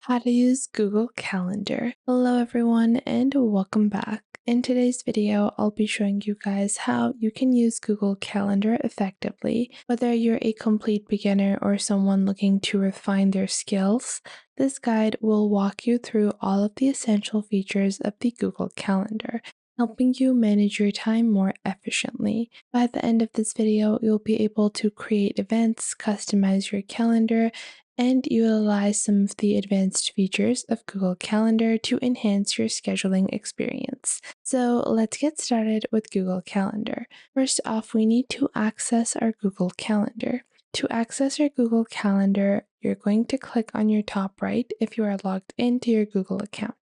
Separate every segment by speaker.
Speaker 1: How to use Google Calendar. Hello everyone and welcome back. In today's video, I'll be showing you guys how you can use Google Calendar effectively. Whether you're a complete beginner or someone looking to refine their skills, this guide will walk you through all of the essential features of the Google Calendar, helping you manage your time more efficiently. By the end of this video, you'll be able to create events, customize your calendar, and utilize some of the advanced features of Google Calendar to enhance your scheduling experience. So let's get started with Google Calendar. First off, we need to access our Google Calendar. To access your Google Calendar, you're going to click on your top right if you are logged into your Google account.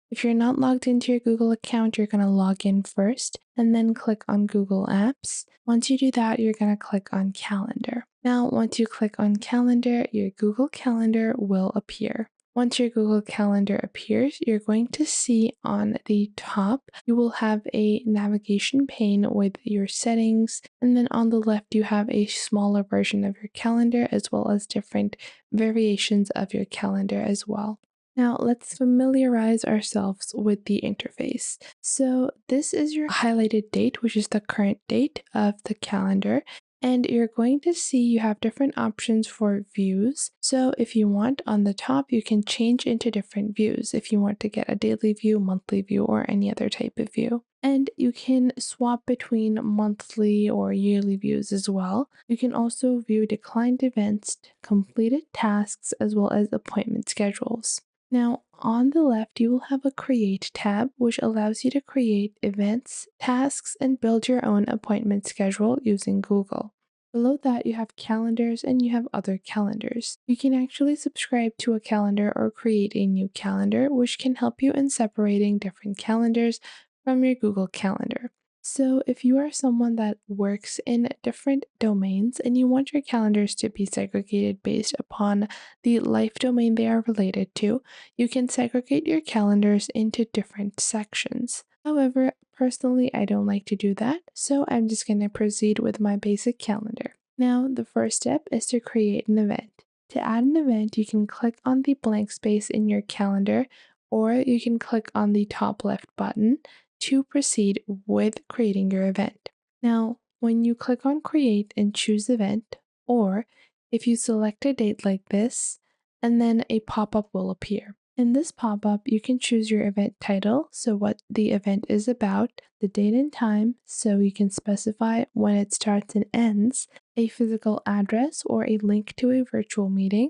Speaker 1: If you're not logged into your Google account, you're going to log in first and then click on Google Apps. Once you do that, you're going to click on Calendar. Now, once you click on Calendar, your Google Calendar will appear. Once your Google Calendar appears, you're going to see on the top, you will have a navigation pane with your settings, and then on the left, you have a smaller version of your calendar as well as different variations of your calendar as well. Now, let's familiarize ourselves with the interface. So, this is your highlighted date, which is the current date of the calendar. And you're going to see you have different options for views. So if you want on the top, you can change into different views if you want to get a daily view, monthly view, or any other type of view. And you can swap between monthly or yearly views as well. You can also view declined events, completed tasks, as well as appointment schedules. Now, on the left, you will have a Create tab, which allows you to create events, tasks, and build your own appointment schedule using Google. Below that, you have calendars and you have other calendars. You can actually subscribe to a calendar or create a new calendar, which can help you in separating different calendars from your Google Calendar. So, if you are someone that works in different domains and you want your calendars to be segregated based upon the life domain they are related to, you can segregate your calendars into different sections. However, personally, I don't like to do that, so I'm just going to proceed with my basic calendar. Now, the first step is to create an event. To add an event, you can click on the blank space in your calendar, or you can click on the top left button to proceed with creating your event. Now, when you click on Create and choose Event, or if you select a date like this, and then a pop-up will appear. In this pop-up, you can choose your event title, so what the event is about, the date and time, so you can specify when it starts and ends, a physical address or a link to a virtual meeting,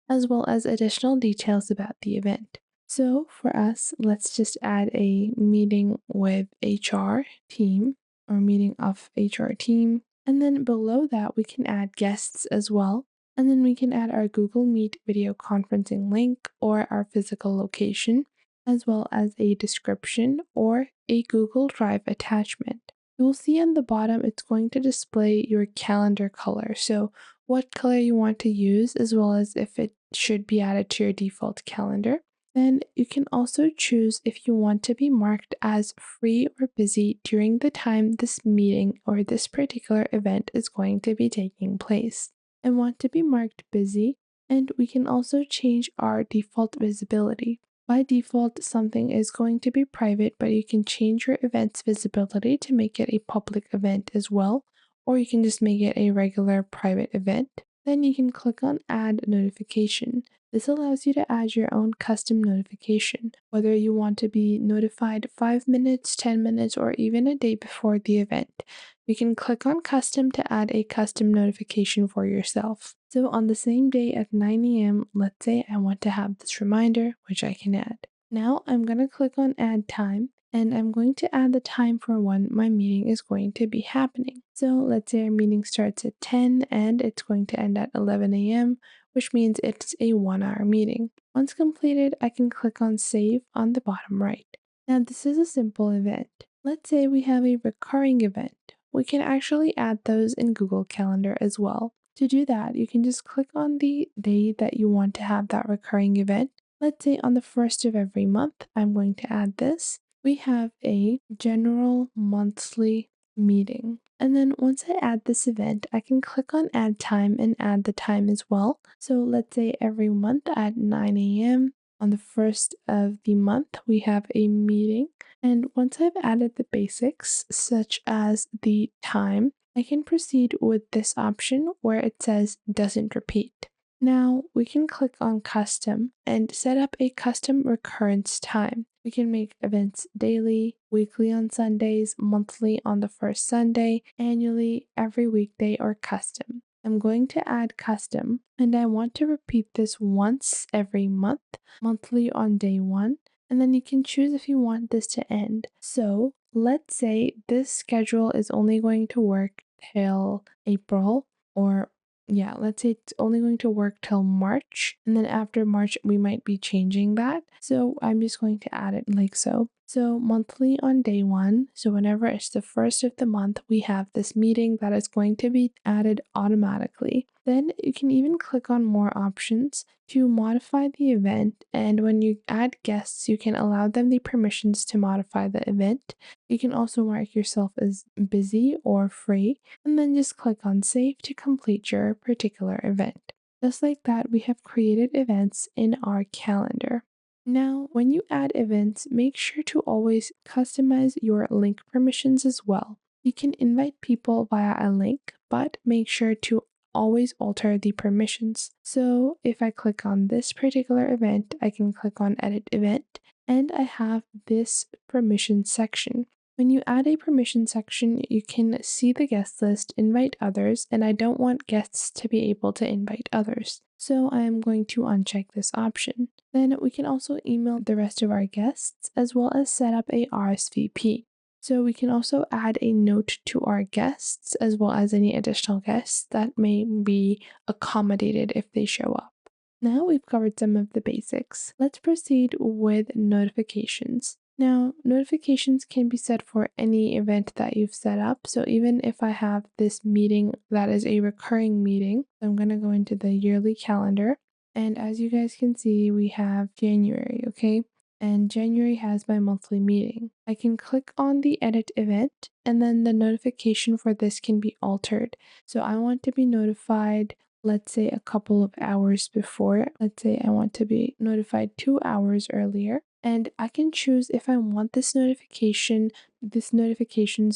Speaker 1: as well as additional details about the event. So for us, let's just add a meeting with HR team or meeting of HR team. And then below that, we can add guests as well. And then we can add our Google Meet video conferencing link or our physical location, as well as a description or a Google Drive attachment. You'll see on the bottom, it's going to display your calendar color. So what color you want to use, as well as if it should be added to your default calendar. Then you can also choose if you want to be marked as free or busy during the time this meeting or this particular event is going to be taking place. I want to be marked busy, and we can also change our default visibility. By default, something is going to be private, but you can change your event's visibility to make it a public event as well, or you can just make it a regular private event. Then you can click on Add Notification. This allows you to add your own custom notification, whether you want to be notified 5 minutes, 10 minutes, or even a day before the event. You can click on Custom to add a custom notification for yourself. So on the same day at 9 a.m., let's say I want to have this reminder, which I can add. Now I'm going to click on Add Time, and I'm going to add the time for when my meeting is going to be happening. So let's say our meeting starts at 10 and it's going to end at 11 a.m., which means it's a 1 hour meeting. Once completed, I can click on Save on the bottom right. Now, this is a simple event. Let's say we have a recurring event. We can actually add those in Google Calendar as well. To do that, you can just click on the day that you want to have that recurring event. Let's say on the first of every month, I'm going to add this. We have a general monthly meeting. And then once I add this event, I can click on Add Time and add the time as well. So let's say every month at 9 a.m. on the first of the month, we have a meeting. And once I've added the basics, such as the time, I can proceed with this option where it says doesn't repeat. Now we can click on custom and set up a custom recurrence time. We can make events daily, weekly on Sundays, monthly on the first Sunday, annually, every weekday, or custom. I'm going to add custom and I want to repeat this once every month, monthly on day one, and then you can choose if you want this to end. So let's say this schedule is only going to work till April, or yeah, let's say it's only going to work till March. And then after March, we might be changing that. So I'm just going to add it like so. So monthly on day one. So whenever it's the first of the month, we have this meeting that is going to be added automatically. Then you can even click on more options to modify the event. And when you add guests, you can allow them the permissions to modify the event. You can also mark yourself as busy or free, and then just click on save to complete your particular event. Just like that, we have created events in our calendar. Now, when you add events, make sure to always customize your link permissions as well. You can invite people via a link, but make sure to always alter the permissions. So if I click on this particular event, I can click on edit event and I have this permission section. When you add a permission section, you can see the guest list, invite others, and I don't want guests to be able to invite others. So I am going to uncheck this option. Then we can also email the rest of our guests as well as set up a RSVP. So we can also add a note to our guests as well as any additional guests that may be accommodated if they show up. Now we've covered some of the basics. Let's proceed with notifications. Now, notifications can be set for any event that you've set up. So even if I have this meeting that is a recurring meeting, I'm going to go into the yearly calendar. And as you guys can see, we have January, okay? And January has my monthly meeting. I can click on the edit event and then the notification for this can be altered. So I want to be notified, let's say a couple of hours before. Let's say I want to be notified 2 hours earlier. And I can choose if I want this notification's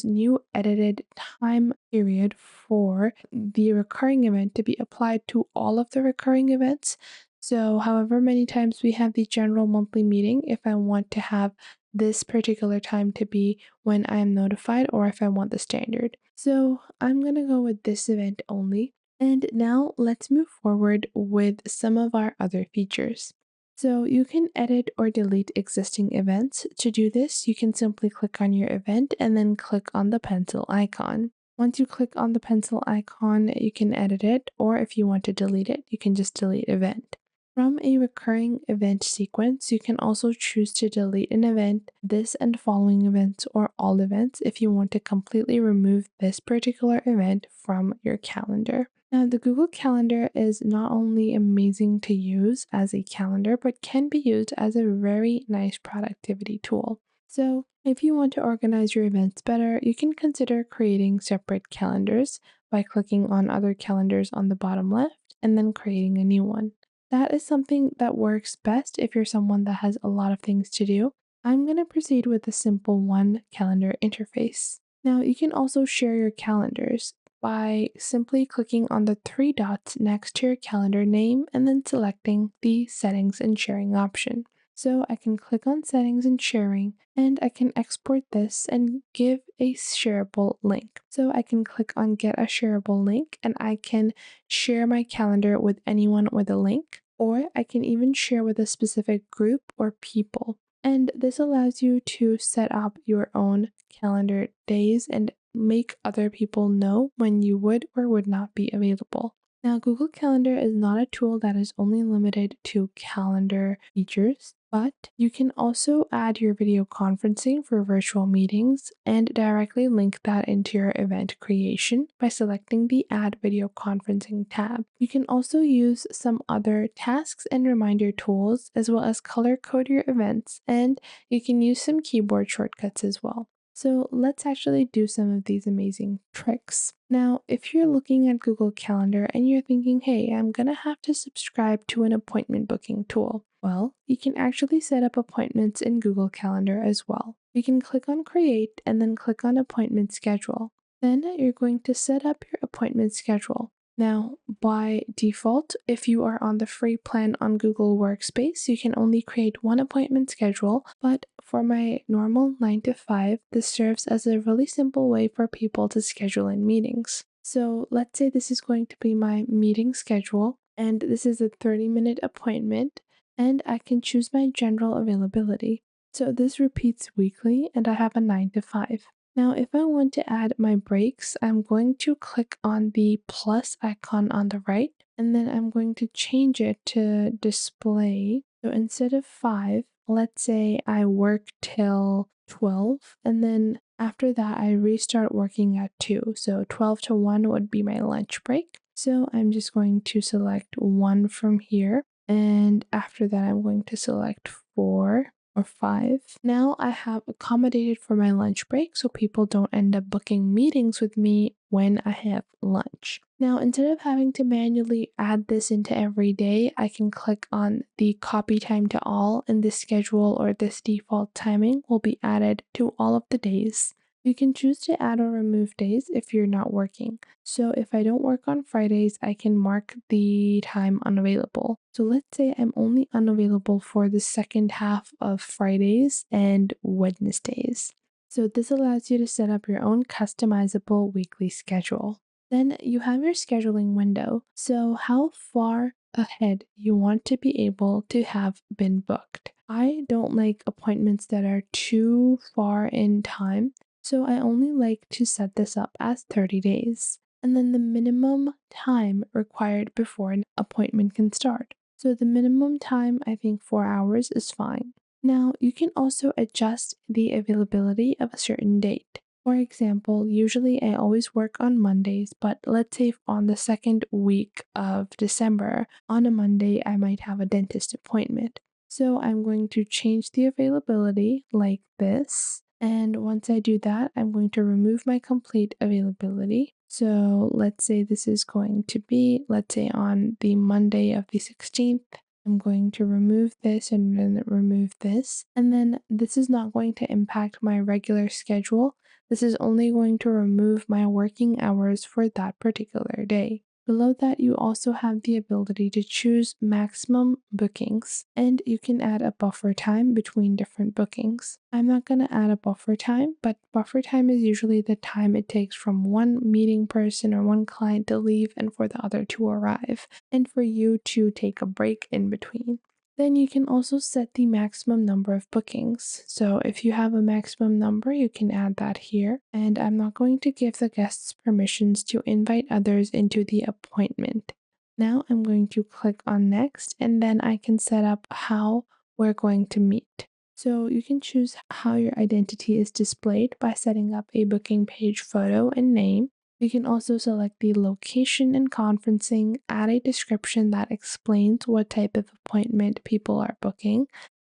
Speaker 1: new edited time period for the recurring event to be applied to all of the recurring events. So, however many times we have the general monthly meeting, if I want to have this particular time to be when I am notified, or if I want the standard. So, I'm going to go with this event only. And now let's move forward with some of our other features. So you can edit or delete existing events. To do this, you can simply click on your event and then click on the pencil icon. Once you click on the pencil icon, you can edit it, or if you want to delete it, you can just delete event. From a recurring event sequence, you can also choose to delete an event, this and following events, or all events if you want to completely remove this particular event from your calendar. Now, the Google Calendar is not only amazing to use as a calendar, but can be used as a very nice productivity tool. So, if you want to organize your events better, you can consider creating separate calendars by clicking on other calendars on the bottom left and then creating a new one. That is something that works best if you're someone that has a lot of things to do. I'm going to proceed with a simple one calendar interface. Now, you can also share your calendars by simply clicking on the three dots next to your calendar name and then selecting the settings and sharing option. So I can click on settings and sharing and I can export this and give a shareable link. So I can click on get a shareable link and I can share my calendar with anyone with a link, or I can even share with a specific group or people. And this allows you to set up your own calendar days and make other people know when you would or would not be available. Now, Google Calendar is not a tool that is only limited to calendar features, but you can also add your video conferencing for virtual meetings and directly link that into your event creation by selecting the Add Video Conferencing tab. You can also use some other tasks and reminder tools as well as color code your events, and you can use some keyboard shortcuts as well. So let's actually do some of these amazing tricks. Now, if you're looking at Google Calendar and you're thinking, hey, I'm gonna have to subscribe to an appointment booking tool, well, you can actually set up appointments in Google Calendar as well. You can click on Create and then click on Appointment Schedule. Then you're going to set up your appointment schedule. Now, by default, if you are on the free plan on Google Workspace, you can only create one appointment schedule, but for my normal 9 to 5, this serves as a really simple way for people to schedule in meetings. So let's say this is going to be my meeting schedule, and this is a 30-minute appointment, and I can choose my general availability. So this repeats weekly, and I have a 9 to 5. Now, if I want to add my breaks, I'm going to click on the plus icon on the right, and then I'm going to change it to display. So instead of 5, let's say I work till 12, and then after that, I restart working at 2. So 12 to 1 would be my lunch break. So I'm just going to select 1 from here, and after that, I'm going to select 4 or 5. Now I have accommodated for my lunch break so people don't end up booking meetings with me when I have lunch. Now, instead of having to manually add this into every day, I can click on the copy time to all, and this schedule or this default timing will be added to all of the days. You can choose to add or remove days if you're not working. So if I don't work on Fridays, I can mark the time unavailable. So let's say I'm only unavailable for the second half of Fridays and Wednesdays. So this allows you to set up your own customizable weekly schedule. Then you have your scheduling window. So how far ahead you want to be able to have been booked. I don't like appointments that are too far in time, so I only like to set this up as 30 days. And then the minimum time required before an appointment can start. So the minimum time, I think 4 hours is fine. Now, you can also adjust the availability of a certain date. For example, usually I always work on Mondays, but let's say on the second week of December, on a Monday, I might have a dentist appointment. So I'm going to change the availability like this. And once I do that, I'm going to remove my complete availability. So let's say this is going to be, let's say on the Monday of the 16th, I'm going to remove this and then remove this. And then this is not going to impact my regular schedule. This is only going to remove my working hours for that particular day. Below that, you also have the ability to choose maximum bookings, and you can add a buffer time between different bookings. I'm not going to add a buffer time, but buffer time is usually the time it takes from one meeting person or one client to leave and for the other to arrive, and for you to take a break in between. Then you can also set the maximum number of bookings. So if you have a maximum number, you can add that here. And I'm not going to give the guests permissions to invite others into the appointment. Now I'm going to click on next, and then I can set up how we're going to meet. So you can choose how your identity is displayed by setting up a booking page photo and name. You can also select the location and conferencing, add a description that explains what type of appointment people are booking,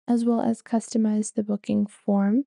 Speaker 1: as well as customize the booking form,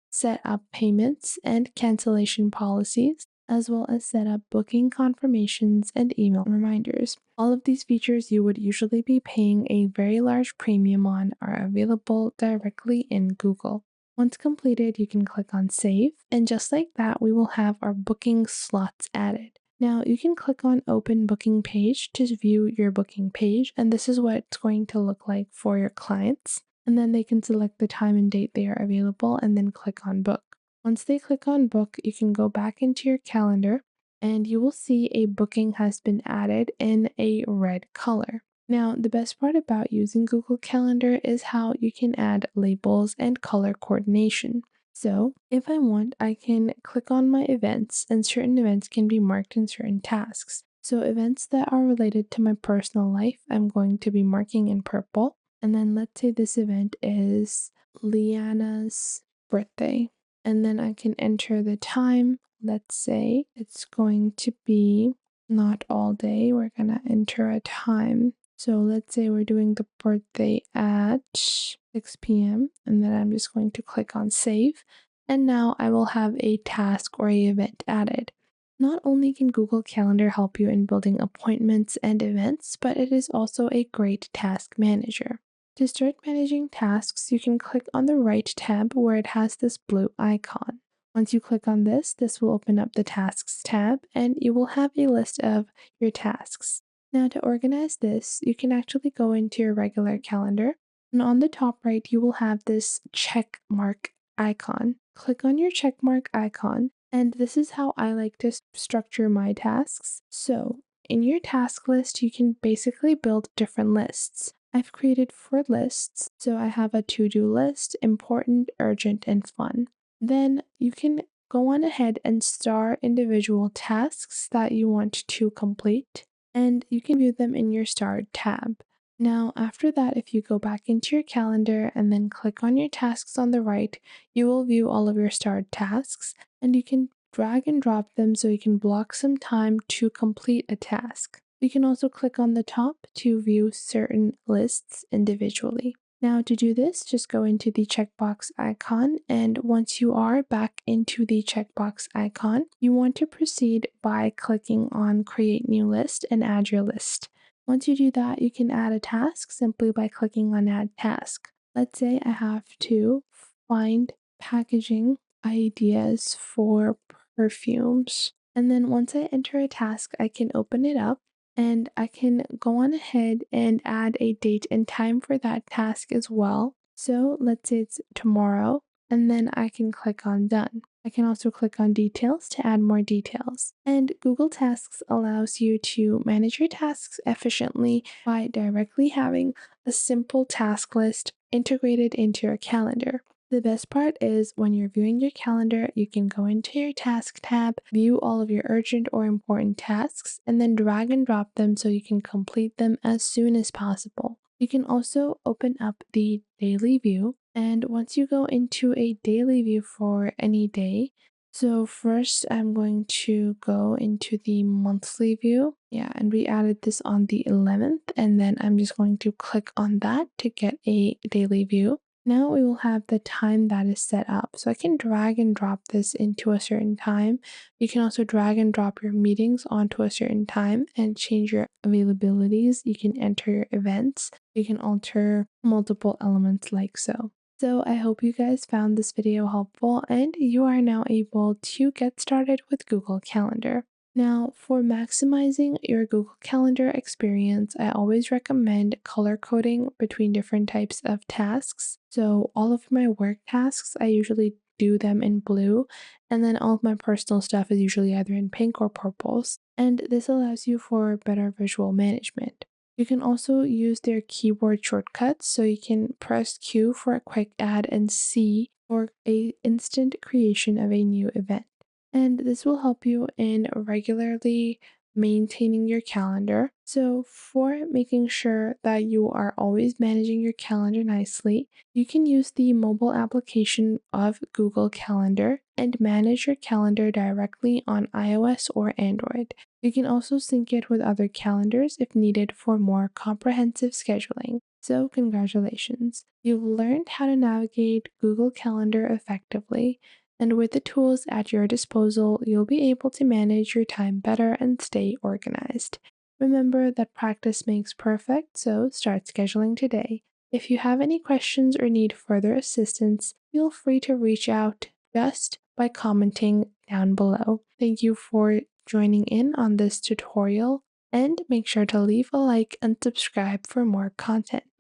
Speaker 1: set up payments and cancellation policies, as well as set up booking confirmations and email reminders. All of these features you would usually be paying a very large premium on are available directly in Google. Once completed, you can click on Save, and just like that, we will have our booking slots added. Now, you can click on Open Booking Page to view your booking page, and this is what it's going to look like for your clients. And then they can select the time and date they are available and then click on Book. Once they click on Book, you can go back into your calendar and you will see a booking has been added in a red color. Now, the best part about using Google Calendar is how you can add labels and color coordination. So, if I want, I can click on my events, and certain events can be marked in certain tasks. So, events that are related to my personal life, I'm going to be marking in purple. And then let's say this event is Liana's birthday. And then I can enter the time. Let's say it's going to be not all day. We're going to enter a time. So let's say we're doing the birthday at 6 p.m. and then I'm just going to click on save. and now I will have a task or a event added. Not only can Google Calendar help you in building appointments and events, but it is also a great task manager. To start managing tasks, you can click on the right tab where it has this blue icon. Once you click on this, this will open up the Tasks tab and you will have a list of your tasks. Now, to organize this, you can actually go into your regular calendar, and on the top right, you will have this check mark icon. Click on your check mark icon, and this is how I like to structure my tasks. So, in your task list, you can basically build different lists. I've created 4 lists, so I have a to-do list, important, urgent, and fun. Then you can go on ahead and star individual tasks that you want to complete, and you can view them in your starred tab. Now, after that, if you go back into your calendar and then click on your tasks on the right, you will view all of your starred tasks, and you can drag and drop them so you can block some time to complete a task. You can also click on the top to view certain lists individually. Now, to do this, just go into the checkbox icon, and once you are back into the checkbox icon, you want to proceed by clicking on Create New List and add your list. Once you do that, you can add a task simply by clicking on Add Task. Let's say I have to find packaging ideas for perfumes. And then once I enter a task, I can open it up and I can go on ahead and add a date and time for that task as well. So let's say it's tomorrow, and then I can click on Done. I can also click on Details to add more details. And Google Tasks allows you to manage your tasks efficiently by directly having a simple task list integrated into your calendar. The best part is when you're viewing your calendar, you can go into your task tab, view all of your urgent or important tasks, and then drag and drop them so you can complete them as soon as possible. You can also open up the daily view, and once you go into a daily view for any day, so first I'm going to go into the monthly view. Yeah, and we added this on the 11th, and then I'm just going to click on that to get a daily view. Now we will have the time that is set up. So I can drag and drop this into a certain time. You can also drag and drop your meetings onto a certain time and change your availabilities. You can enter your events. You can alter multiple elements like so. So I hope you guys found this video helpful and you are now able to get started with Google Calendar. Now, for maximizing your Google Calendar experience, I always recommend color coding between different types of tasks. So, all of my work tasks, I usually do them in blue, and then all of my personal stuff is usually either in pink or purples. And this allows you for better visual management. You can also use their keyboard shortcuts, so you can press Q for a quick add and C for a instant creation of a new event. And this will help you in regularly maintaining your calendar. So, for making sure that you are always managing your calendar nicely, you can use the mobile application of Google Calendar and manage your calendar directly on iOS or Android. You can also sync it with other calendars if needed for more comprehensive scheduling. So, congratulations! You've learned how to navigate Google Calendar effectively, and with the tools at your disposal, you'll be able to manage your time better and stay organized. Remember that practice makes perfect, so start scheduling today. If you have any questions or need further assistance, feel free to reach out just by commenting down below. Thank you for joining in on this tutorial, and make sure to leave a like and subscribe for more content.